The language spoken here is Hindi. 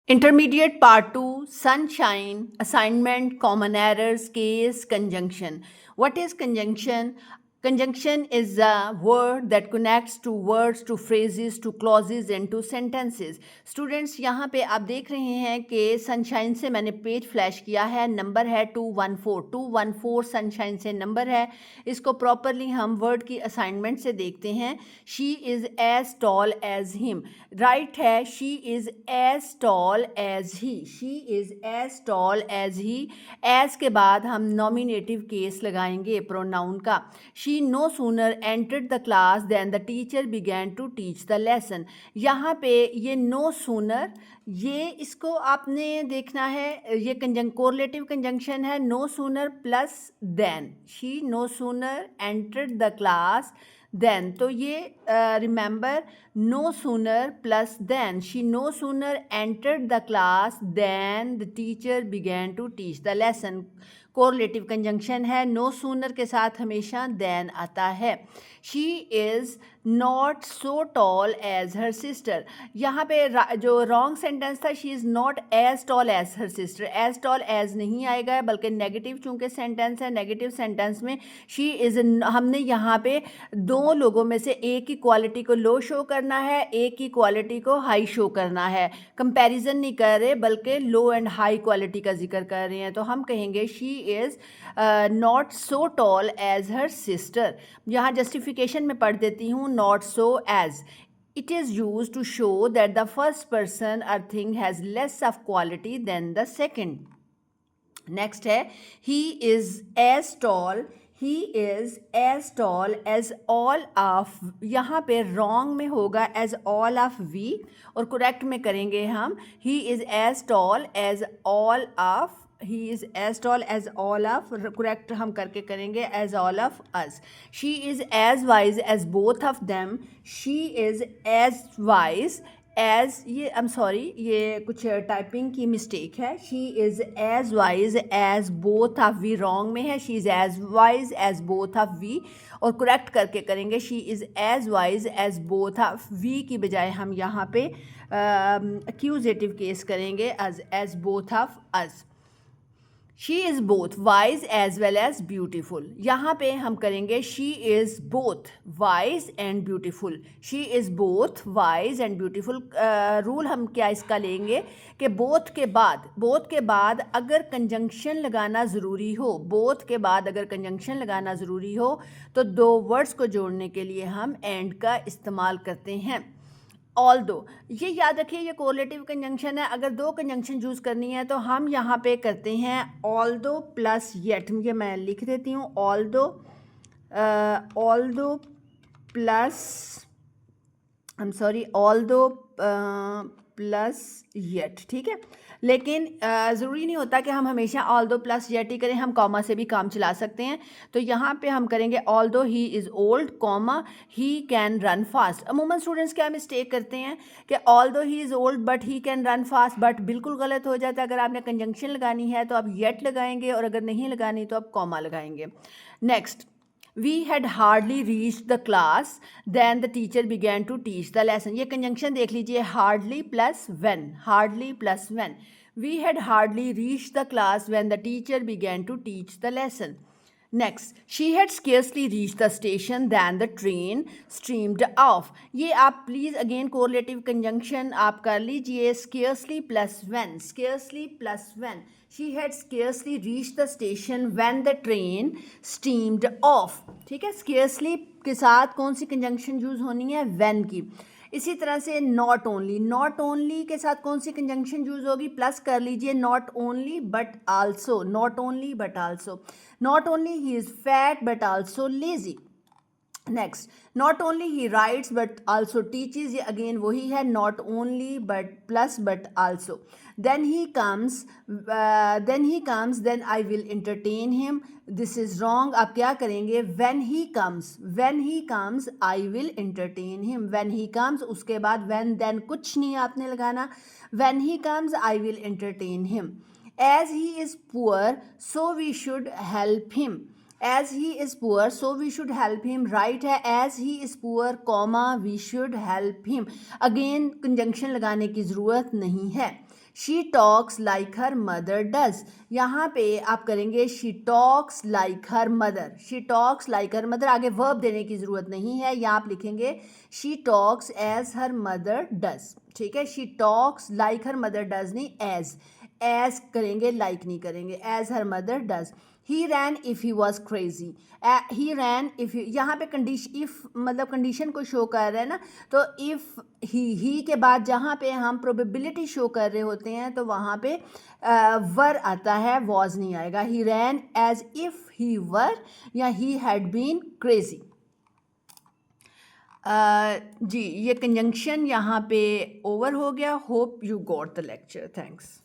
Intermediate Part 2, Sunshine, Assignment, Common Errors, Case, Conjunction. What is conjunction? Conjunction is a word that connects two words, to phrases, to clauses and to sentences. Students, यहाँ पे आप देख रहे हैं कि सनशाइन से मैंने पेज फ्लैश किया है, नंबर है 214। 214 सनशाइन से नंबर है। इसको प्रॉपरली हम वर्ड की असाइनमेंट से देखते हैं। She is as tall as him, right है। She is as tall as he, she is as tall as he. As के बाद हम नॉमिनेटिव केस लगाएंगे प्रोनाउन का। She no sooner entered the class than the teacher began to teach the lesson. यहाँ पे ये नो सूनर, ये इसको आपने देखना है, ये कोरिलेटिव कंजंक्शन है। No sooner plus than, she no sooner entered the class than, तो ये remember no sooner plus than, she no sooner entered the class than the teacher began to teach the lesson. Correlative conjunction है, नो सूनर के साथ हमेशा देन आता है। She is not so tall as her sister, यहाँ पे जो रॉन्ग सेंटेंस था, she is not as tall as her sister, as tall as नहीं आएगा बल्कि नेगेटिव चूँकि सेंटेंस है, नेगेटिव सेंटेंस में शी इज़, हमने यहाँ पे दो लोगों में से एक की क्वालिटी को लो शो करना है, एक की क्वालिटी को हाई शो करना है। कंपैरिजन नहीं कर रहे बल्कि लो एंड हाई क्वालिटी का जिक्र कर रहे हैं, तो हम कहेंगे she is not so tall as her sister. यहाँ जस्टिफिकेशन में पढ़ देती हूँ, not so as, it is used to show that the first person or thing has less of quality than the second. Next है, he is as tall, he is as tall as all of, यहाँ पे wrong में होगा as all of we और correct में करेंगे हम he is as tall as all of, he is as tall as all of, correct हम करके करेंगे as all of us. She is as wise as both of them, she is as wise as, ये आई एम सॉरी, ये कुछ टाइपिंग की मिस्टेक है। She is as wise as both of we, wrong में है, she is as wise as both of we और करेक्ट करके करेंगे she is as wise as both of we की बजाय हम यहाँ पे एक्यूजेटिव केस करेंगे as both of us. She is both wise as well as beautiful, यहाँ पे हम करेंगे she is both wise and beautiful, she is both wise and beautiful. Rule हम क्या इसका लेंगे कि बोथ के बाद अगर कंजंक्शन लगाना ज़रूरी हो, बोथ के बाद अगर कंजंक्शन लगाना ज़रूरी हो तो दो वर्ड्स को जोड़ने के लिए हम एंड का इस्तेमाल करते हैं। ऑल्दो, ये याद रखिए ये कोरिलेटिव कंजंक्शन है, अगर दो कंजंक्शन यूज़ करनी है तो हम यहाँ पे करते हैं ऑल्दो प्लस येट, ये मैं लिख देती हूँ although, although plus, I am sorry, although plus yet, ठीक है। लेकिन ज़रूरी नहीं होता कि हम हमेशा ऑल्दो प्लस येट ही करें, हम कॉमा से भी काम चला सकते हैं। तो यहाँ पे हम करेंगे although he is old comma he can run fast. अमूमन स्टूडेंट्स क्या मिस्टेक करते हैं कि although he is old but he can run fast, but बिल्कुल गलत हो जाता है। अगर आपने कंजंक्शन लगानी है तो आप येट लगाएंगे और अगर नहीं लगानी तो आप कॉमा लगाएंगे। Next, We had hardly reached the class, then the teacher began to teach the lesson. ये कंजंक्शन देख लीजिए, hardly plus when, hardly plus when. We had hardly reached the class when the teacher began to teach the lesson. Next, she had scarcely reached the station then the train streamed off. ये आप प्लीज़ अगेन कोरिलेटिव कंजंक्शन आप कर लीजिए, scarcely plus when, scarcely plus when. She had scarcely reached the station when the train steamed off. ठीक है, scarcely के साथ कौन सी कंजंक्शन यूज़ होनी है, when की। इसी तरह से नॉट ओनली, नॉट ओनली के साथ कौन सी कंजंक्शन यूज़ होगी, प्लस कर लीजिए, not only but also, not only but also. Not only he is fat but also lazy. Next, not only he writes but also teaches, ये अगेन वही है, not only but plus but also. Then he comes then I will entertain him, this is wrong. आप क्या करेंगे, when he comes I will entertain him, when he comes, उसके बाद व्हेन देन कुछ नहीं आपने लगाना, when he comes I will entertain him. As he is poor so we should help him, as he is poor so we should help him, right है as he is poor comma we should help him, again conjunction लगाने की ज़रूरत नहीं है। She talks like her mother does, यहाँ पे आप करेंगे she talks like her mother, she talks like her mother, आगे वर्ब देने की ज़रूरत नहीं है, यहाँ आप लिखेंगे she talks as her mother does, ठीक है। She talks like her mother does नहीं, एज करेंगे, लाइक नहीं करेंगे, as her mother does. He ran if he was crazy, he ran if, यहाँ पे कंडीशन इफ़ मतलब कंडीशन को शो कर रहा है ना, तो इफ़ ही के बाद जहाँ पे हम प्रोबेबिलिटी शो कर रहे होते हैं तो वहाँ पे वर आता है, वॉज नहीं आएगा। ही रैन एज इफ़ ही वर या ही हैड बीन क्रेजी। जी, ये कंजंक्शन यहाँ पे ओवर हो गया। Hope you got the lecture, thanks.